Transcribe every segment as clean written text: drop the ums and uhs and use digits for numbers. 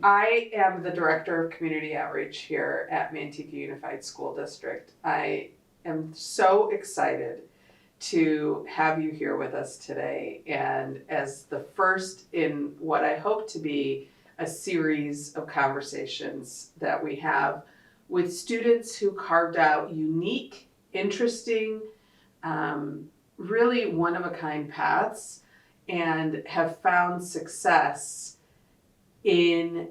I am the Director of Community Outreach here at Manteca Unified School District. I am so excited to have you here with us today, and as the first in what I hope to be a series of conversations that we have with students who carved out unique, interesting, really one-of-a-kind paths and have found success in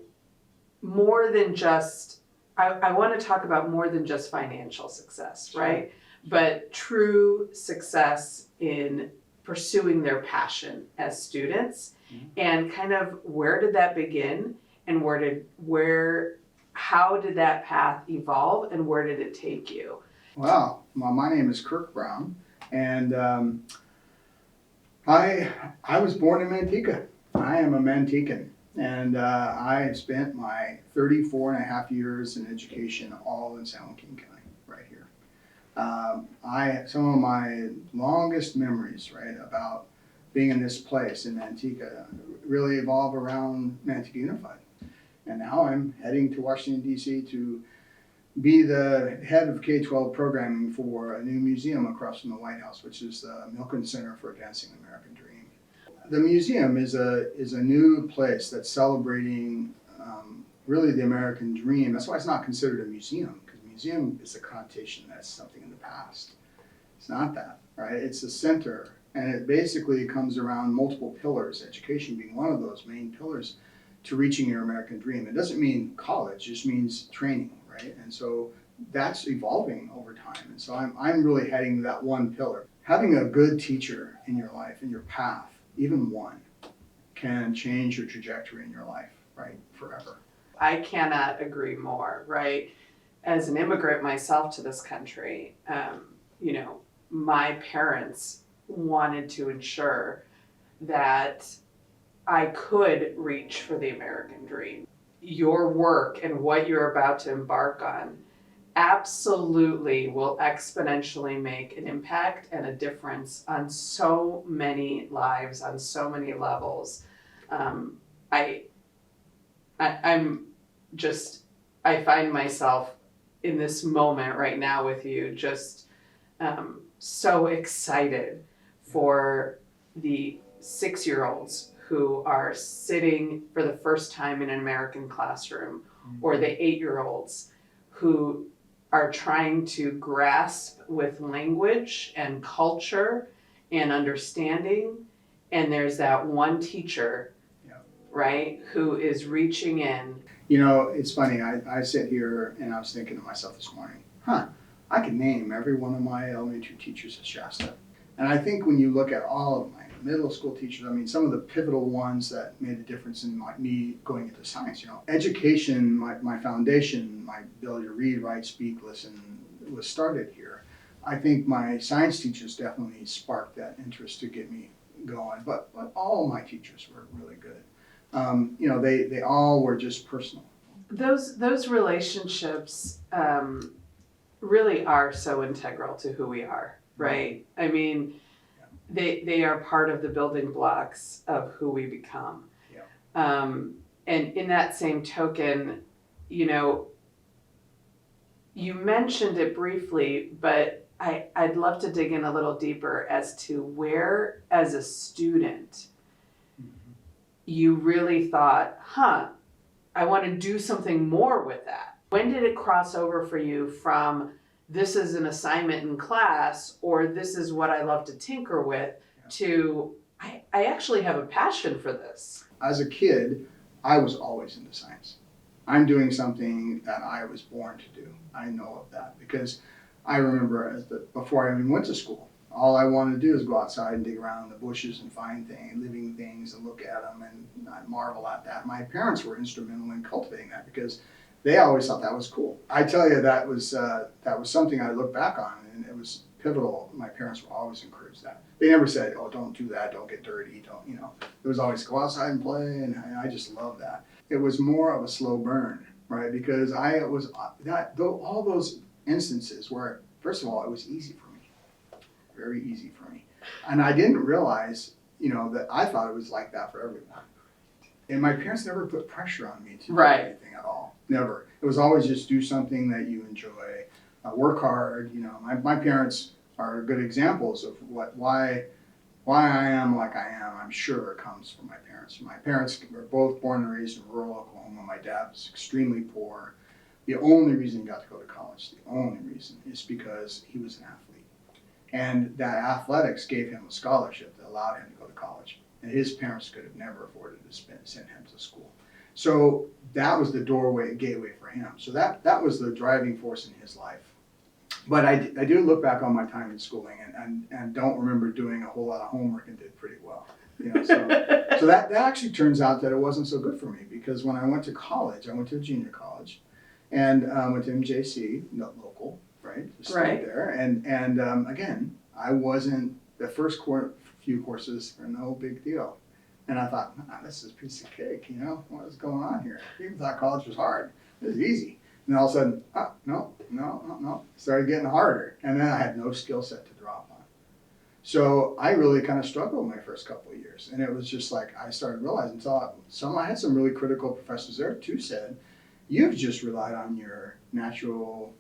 more than just, I want to talk about more than just financial success, right? Sure. But true success in pursuing their passion as students. Mm-hmm. And kind of where did that begin, and how did that path evolve, and where did it take you? Wow, well, my name is Kirk Brown, and I was born in Manteca. I am a Mantecan. And I have spent my 34 and a half years in education all in San Joaquin County, right here. Some of my longest memories, right, about being in this place in Manteca really evolve around Manteca Unified. And now I'm heading to Washington, D.C. to be the head of K12 Programming for a new museum across from the White House, which is the Milken Center for Advancing the American Dream. The museum is a new place that's celebrating really the American dream. That's why it's not considered a museum, because museum is a connotation that's something in the past. It's not that, right? It's a center, and it basically comes around multiple pillars, education being one of those main pillars to reaching your American dream. It doesn't mean college, it just means training, right? And so that's evolving over time. And so I'm really heading that one pillar. Having a good teacher in your life, in your path, even one, can change your trajectory in your life, right, forever. I cannot agree more, right? As an immigrant myself to this country, my parents wanted to ensure that I could reach for the American dream. Your work and what you're about to embark on absolutely will exponentially make an impact and a difference on so many lives, on so many levels. I find myself in this moment right now with you just so excited for the 6-year-olds who are sitting for the first time in an American classroom, or the 8-year-olds who are trying to grasp with language and culture and understanding. And there's that one teacher, right, who is reaching in. You know, it's funny, I sit here and I was thinking to myself this morning, I can name every one of my elementary teachers at Shasta. And I think when you look at all of my middle school teachers, I mean, some of the pivotal ones that made a difference in me going into science, education, my foundation, my ability to read, write, speak, listen, was started here. I think my science teachers definitely sparked that interest to get me going, but all my teachers were really good. They all were just personal. Those relationships really are so integral to who we are, right? I mean, they are part of the building blocks of who we become. Yeah. And in that same token, you mentioned it briefly, but I'd love to dig in a little deeper as to where, as a student, you really thought, I want to do something more with that. When did it cross over for you from this is an assignment in class, or this is what I love to tinker with, to I actually have a passion for this? As a kid, I was always into science. I'm doing something that I was born to do. I know of that because I remember before I even went to school, all I wanted to do is go outside and dig around in the bushes and find living things and look at them, and I marvel at that. My parents were instrumental in cultivating that because they always thought that was cool. I tell you, that was something I look back on, and it was pivotal. My parents were always encouraged that. They never said, "Oh, don't do that, don't get dirty, don't." It was always go outside and play, and I just love that. It was more of a slow burn, right? Because all those instances where, first of all, it was easy for me, very easy for me, and I didn't realize, that I thought it was like that for everyone. And my parents never put pressure on me to do Right. anything at all. Never. It was always just do something that you enjoy, work hard. You know, my parents are good examples of why I am like I am. I'm sure it comes from my parents. My parents were both born and raised in rural Oklahoma. My dad was extremely poor. The only reason he got to go to college, the only reason, is because he was an athlete. And that athletics gave him a scholarship that allowed him to go to college. And his parents could have never afforded to send him to school. So that was the gateway for him. So that was the driving force in his life. But I do look back on my time in schooling and don't remember doing a whole lot of homework and did pretty well. You know, so that actually turns out that it wasn't so good for me, because when I went to college, I went to a junior college and went to MJC, not local, right? Just Right. stayed there. And again, I wasn't, the first few courses were no big deal. And I thought, this is a piece of cake, you know, what is going on here? People thought college was hard. This is easy. And all of a sudden, no, started getting harder. And then I had no skill set to drop on. So I really kind of struggled my first couple of years. And it was just like, I started realizing, I had some really critical professors there too said, you've just relied on your natural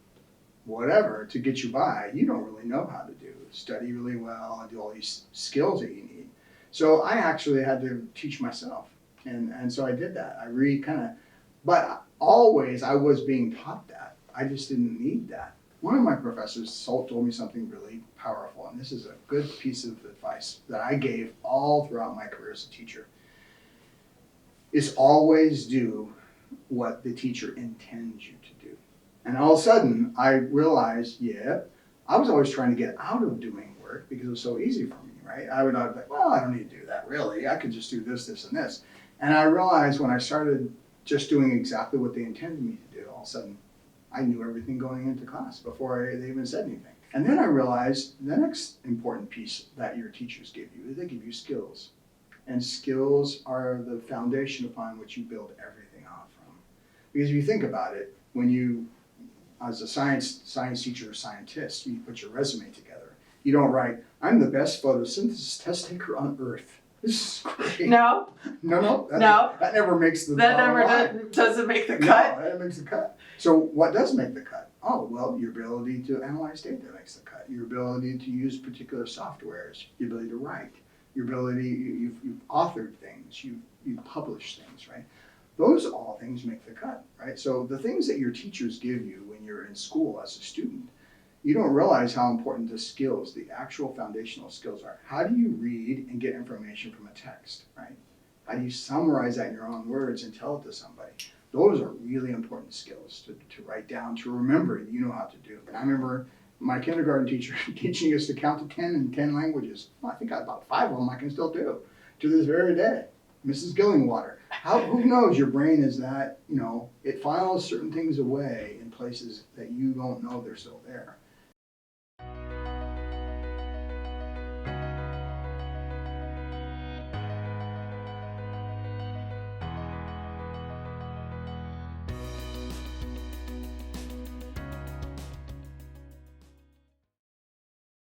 whatever to get you by. You don't really know how to study really well and do all these skills that you need. So I actually had to teach myself. And so I did that. But always I was being taught that. I just didn't need that. One of my professors told me something really powerful, and this is a good piece of advice that I gave all throughout my career as a teacher, is always do what the teacher intends you to do. And all of a sudden I realized, I was always trying to get out of doing work because it was so easy for me, right? I would be like, well, I don't need to do that really. I could just do this, this, and this. And I realized when I started just doing exactly what they intended me to do, all of a sudden I knew everything going into class before they even said anything. And then I realized the next important piece that your teachers give you is they give you skills. And skills are the foundation upon which you build everything off from. Because if you think about it, when you, as a science teacher or scientist, you put your resume together. You don't write, I'm the best photosynthesis test taker on Earth. This is great. No. That never makes the That bottom never line. doesn't make the cut. No, that makes the cut. So what does make the cut? Oh, well, your ability to analyze data makes the cut. Your ability to use particular softwares, your ability to write, your ability, you've authored things, you've published things, right? Those all things make the cut, right? So the things that your teachers give you when you're in school as a student, you don't realize how important the skills, the actual foundational skills are. How do you read and get information from a text, right? How do you summarize that in your own words and tell it to somebody? Those are really important skills to write down, to remember, you know how to do. And I remember my kindergarten teacher teaching us to count to 10 in 10 languages. Well, I think about 5 of them I can still do to this very day. Mrs. Gillingwater. Who knows, your brain is that, it files certain things away in places that you don't know they're still there.